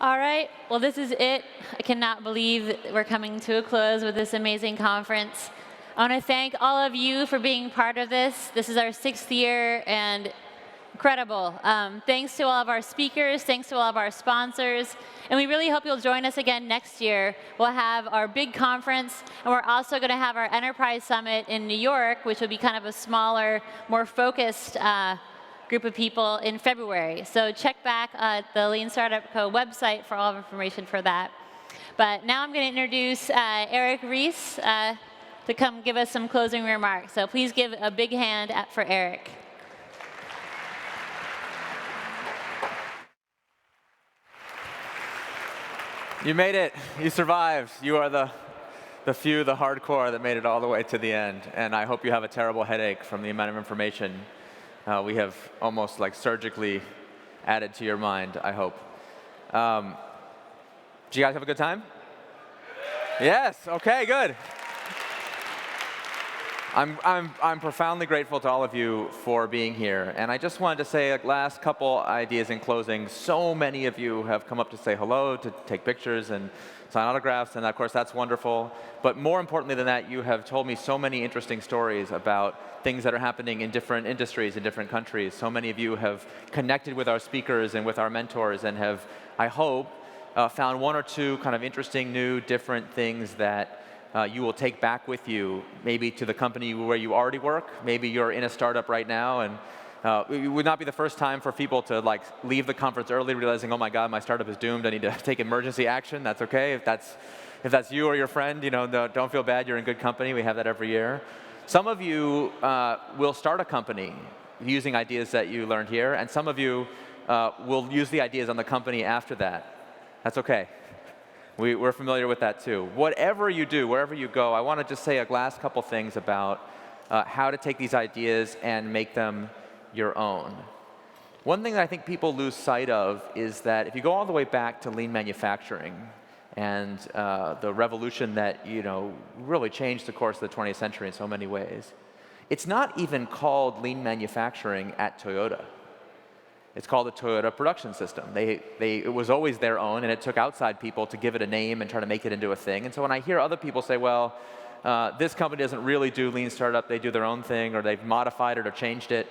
All right, well, this is it. I cannot believe we're coming to a close with this amazing conference. I want to thank all of you for being part of this. This is our 6th year, and incredible. Thanks to all of our speakers, thanks to all of our sponsors, and we really hope you'll join us again next year. We'll have our big conference, and we're also going to have our Enterprise Summit in New York, which will be kind of a smaller, more focused group of people in February. So check back at the Lean Startup Co. website for all of information for that. But now I'm going to introduce Ries to come give us some closing remarks. So please give a big hand for Eric. You made it. You survived. You are the few, the hardcore that made it all the way to the end. And I hope you have a terrible headache from the amount of information we have almost like surgically added to your mind, I hope. Did you guys have a good time? Yes. OK, good. I'm profoundly grateful to all of you for being here. And I just wanted to say, like, last couple ideas in closing. So many of you have come up to say hello, to take pictures and sign autographs. And of course, that's wonderful. But more importantly than that, you have told me so many interesting stories about things that are happening in different industries, in different countries. So many of you have connected with our speakers and with our mentors and have, I hope, found one or two kind of interesting, new, different things that you will take back with you, maybe to the company where you already work. Maybe you're in a startup right now, and it would not be the first time for people to leave the conference early, realizing, oh my God, my startup is doomed. I need to take emergency action. That's OK. If that's you or your friend, don't feel bad. You're in good company. We have that every year. Some of you will start a company using ideas that you learned here, and some of you will use the ideas on the company after that. That's OK. We're familiar with that too. Whatever you do, wherever you go, I want to just say a last couple things about how to take these ideas and make them your own. One thing that I think people lose sight of is that if you go all the way back to lean manufacturing and the revolution that really changed the course of the 20th century in so many ways, it's not even called lean manufacturing at Toyota. It's called the Toyota Production System. It was always their own, and it took outside people to give it a name and try to make it into a thing. And so when I hear other people say, well, this company doesn't really do lean startup, they do their own thing, or they've modified it or changed it,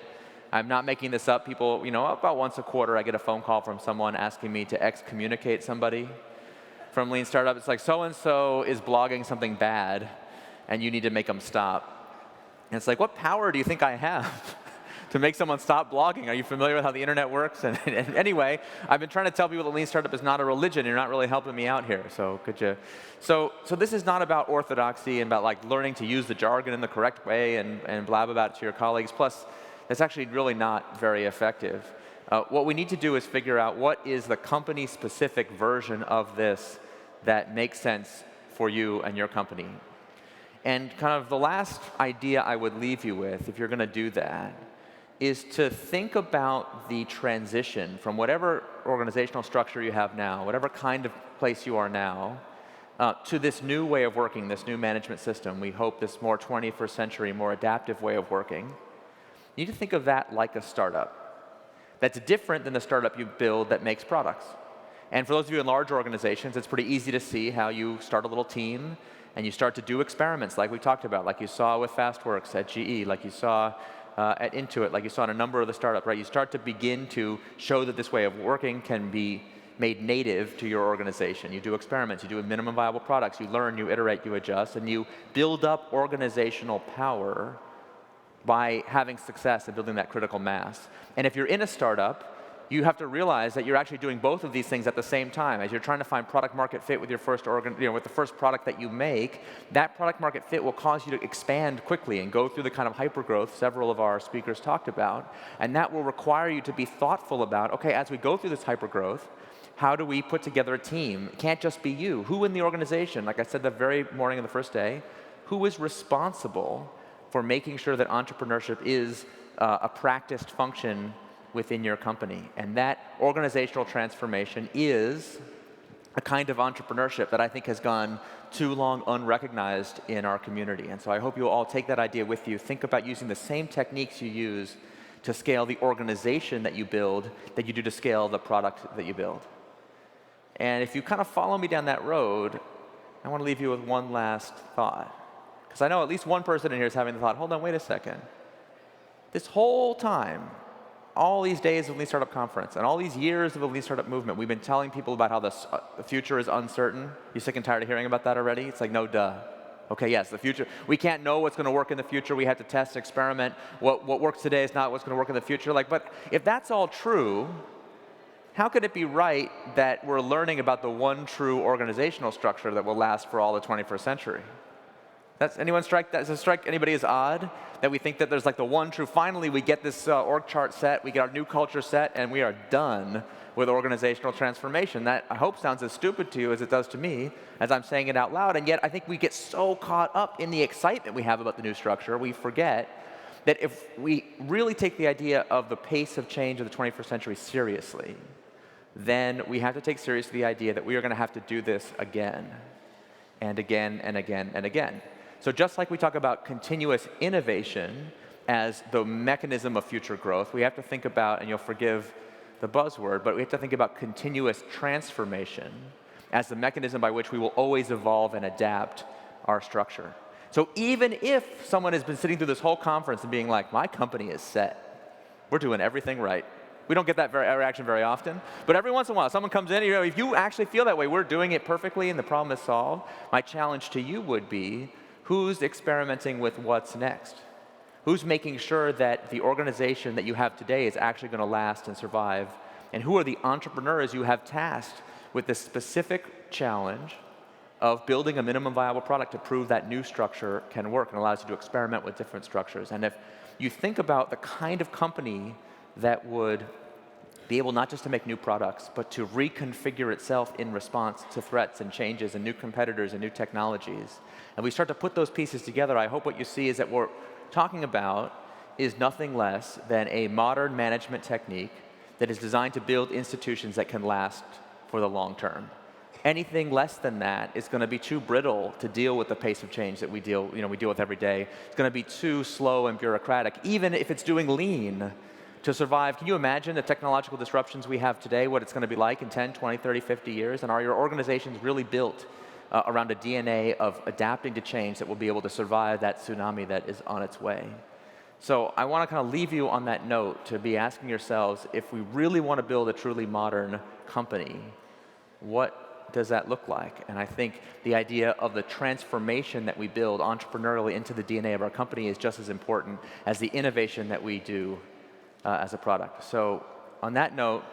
I'm not making this up. People, about once a quarter, I get a phone call from someone asking me to excommunicate somebody from lean startup. It's like, so-and-so is blogging something bad, and you need to make them stop. And it's like, what power do you think I have to make someone stop blogging? Are you familiar with how the internet works? And anyway, I've been trying to tell people that lean startup is not a religion. You're not really helping me out here. So could you? So this is not about orthodoxy and about learning to use the jargon in the correct way and blab about it to your colleagues. Plus, it's actually really not very effective. What we need to do is figure out what is the company-specific version of this that makes sense for you and your company. And kind of the last idea I would leave you with, if you're going to do that, is to think about the transition from whatever organizational structure you have now, whatever kind of place you are now, to this new way of working, this new management system. We hope this more 21st century, more adaptive way of working. You need to think of that like a startup. That's different than the startup you build that makes products. And for those of you in large organizations, it's pretty easy to see how you start a little team and you start to do experiments like we talked about, like you saw with FastWorks at GE, like you saw at Intuit, like you saw in a number of the startups, right? You start to begin to show that this way of working can be made native to your organization. You do experiments, you do minimum viable products, you learn, you iterate, you adjust, and you build up organizational power by having success and building that critical mass. And if you're in a startup, you have to realize that you're actually doing both of these things at the same time. As you're trying to find product market fit with your first with the first product that you make, that product market fit will cause you to expand quickly and go through the kind of hypergrowth several of our speakers talked about. And that will require you to be thoughtful about, okay, as we go through this hypergrowth, how do we put together a team? It can't just be you. Who in the organization, like I said the very morning of the first day, who is responsible for making sure that entrepreneurship is a practiced function within your company? And that organizational transformation is a kind of entrepreneurship that I think has gone too long unrecognized in our community. And so I hope you'll all take that idea with you. Think about using the same techniques you use to scale the organization that you build that you do to scale the product that you build. And if you kind of follow me down that road, I want to leave you with one last thought. Because I know at least one person in here is having the thought, hold on, wait a second. This whole time, all these days of Lean Startup Conference and all these years of the Lean Startup movement, we've been telling people about how the future is uncertain. You sick and tired of hearing about that already? It's like, no, duh. Okay, yes, the future. We can't know what's going to work in the future. We have to test, experiment. What works today is not what's going to work in the future. But if that's all true, how could it be right that we're learning about the one true organizational structure that will last for all the 21st century? Does it strike anybody as odd that we think that there's like the one true, finally we get this org chart set, we get our new culture set, and we are done with organizational transformation? That I hope sounds as stupid to you as it does to me as I'm saying it out loud, and yet I think we get so caught up in the excitement we have about the new structure, we forget that if we really take the idea of the pace of change of the 21st century seriously, then we have to take seriously the idea that we are going to have to do this again and again and again and again. So just like we talk about continuous innovation as the mechanism of future growth, we have to think about, and you'll forgive the buzzword, but we have to think about continuous transformation as the mechanism by which we will always evolve and adapt our structure. So even if someone has been sitting through this whole conference and being like, my company is set, we're doing everything right. We don't get that reaction very often, but every once in a while, someone comes in, if you actually feel that way, we're doing it perfectly and the problem is solved, my challenge to you would be, who's experimenting with what's next? Who's making sure that the organization that you have today is actually going to last and survive? And who are the entrepreneurs you have tasked with the specific challenge of building a minimum viable product to prove that new structure can work and allows you to experiment with different structures? And if you think about the kind of company that would be able not just to make new products, but to reconfigure itself in response to threats and changes and new competitors and new technologies, and we start to put those pieces together, I hope what you see is that what we're talking about is nothing less than a modern management technique that is designed to build institutions that can last for the long term. Anything less than that is going to be too brittle to deal with the pace of change that we deal with every day. It's going to be too slow and bureaucratic, even if it's doing lean to survive. Can you imagine the technological disruptions we have today, what it's going to be like in 10, 20, 30, 50 years? And are your organizations really built around a DNA of adapting to change that will be able to survive that tsunami that is on its way? So I want to kind of leave you on that note to be asking yourselves, if we really want to build a truly modern company, what does that look like? And I think the idea of the transformation that we build entrepreneurially into the DNA of our company is just as important as the innovation that we do as a product. So on that note,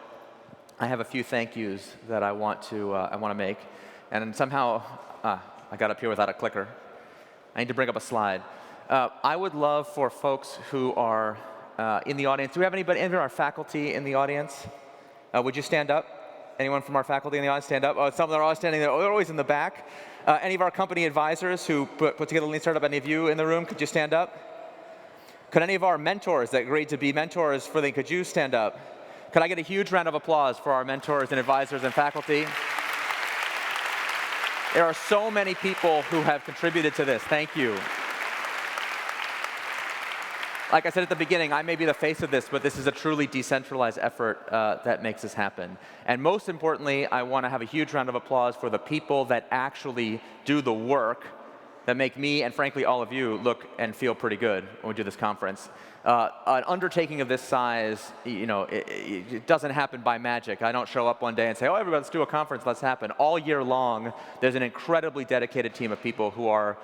I have a few thank yous that I want to make. And somehow, I got up here without a clicker. I need to bring up a slide. I would love for folks who are in the audience. Do we have any of our faculty in the audience? Would you stand up? Anyone from our faculty in the audience stand up? Oh, some of them are always standing there. Oh, they're always in the back. Any of our company advisors who put together Lean Startup, any of you in the room, could you stand up? Could any of our mentors that agreed to be mentors for Lean, could you stand up? Could I get a huge round of applause for our mentors and advisors and faculty? There are so many people who have contributed to this. Thank you. Like I said at the beginning, I may be the face of this, but this is a truly decentralized effort that makes this happen. And most importantly, I want to have a huge round of applause for the people that actually do the work that make me, and frankly all of you, look and feel pretty good when we do this conference. An undertaking of this size, it doesn't happen by magic. I don't show up one day and say, oh, everybody, let's do a conference, let's happen. All year long, there's an incredibly dedicated team of people who are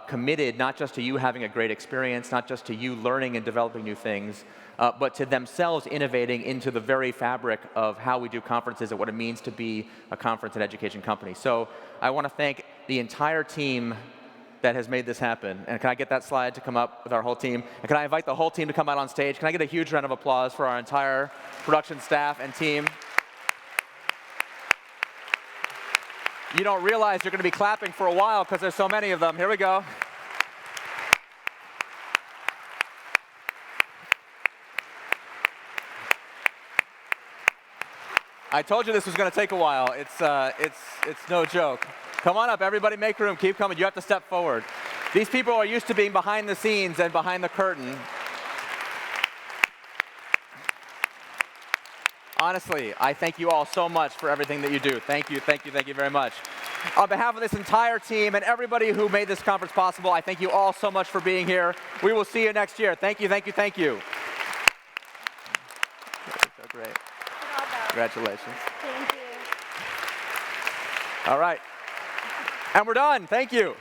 committed not just to you having a great experience, not just to you learning and developing new things, but to themselves innovating into the very fabric of how we do conferences and what it means to be a conference and education company. So I want to thank the entire team that has made this happen. And can I get that slide to come up with our whole team? And can I invite the whole team to come out on stage? Can I get a huge round of applause for our entire production staff and team? You don't realize you're going to be clapping for a while because there's so many of them. Here we go. I told you this was going to take a while. It's no joke. Come on up, everybody, make room, keep coming. You have to step forward. These people are used to being behind the scenes and behind the curtain. Honestly, I thank you all so much for everything that you do. Thank you, thank you, thank you very much. On behalf of this entire team and everybody who made this conference possible, I thank you all so much for being here. We will see you next year. Thank you, thank you, thank you. So great. Congratulations. Thank you. All right. And we're done. Thank you.